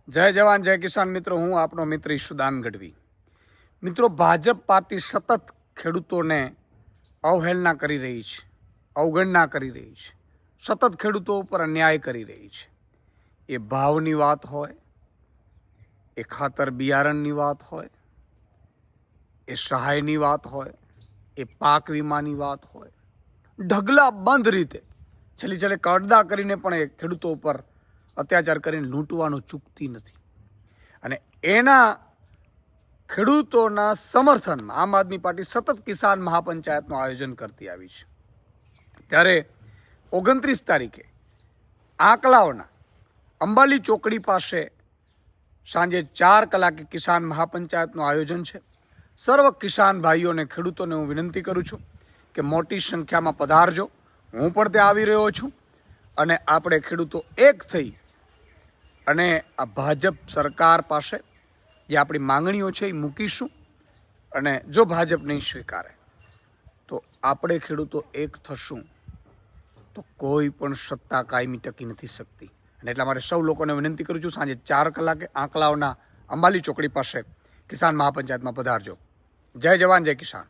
જય જવાન જય કિસાન મિત્રો, હું આપનો મિત્ર ઈશુદાન ગઢવી. મિત્રો, ભાજપ પાર્ટી સતત ખેડૂતોને અવહેલના કરી રહી છે, અવગણના કરી રહી છે, સતત ખેડૂતો ઉપર અન્યાય કરી રહી છે. એ ભાવની વાત હોય, એ ખાતર બિયારણની વાત હોય, એ સહાયની વાત હોય, એ પાક વીમાની વાત હોય, ઢગલા બંધ રીતે છેલ્લે કડદા કરીને પણ એ ખેડૂતો ઉપર અત્યાચાર કરીને લૂંટવાનું ચૂકતી નથી. અને એના ખેડૂતોના સમર્થનમાં આમ આદમી પાર્ટી સતત કિસાન મહાપંચાયતનું આયોજન કરતી આવી છે. ત્યારે 29 તારીખે આંકલાવના અંબાલી ચોકડી પાસે સાંજે 4 કલાકે કિસાન મહાપંચાયતનું આયોજન છે. સર્વ કિસાન ભાઈઓને, ખેડૂતોને હું વિનંતી કરું છું કે મોટી સંખ્યામાં પધારજો. હું પણ ત્યાં આવી રહ્યો છું અને આપણે ખેડૂતો એક થઈ અને આ ભાજપ સરકાર પાસે જે આપણી માંગણીઓ છે એ મૂકીશું. અને જો ભાજપ નહીં સ્વીકારે તો આપણે ખેડૂતો એક થશું તો કોઈ પણ સત્તા કાયમી ટકી નથી શકતી. અને એટલા માટે સૌ લોકોને વિનંતી કરું છું, સાંજે 4 કલાકે આંકલાવના અંબાલી ચોકડી પાસે કિસાન મહાપંચાયતમાં પધારજો. જય જવાન જય કિસાન.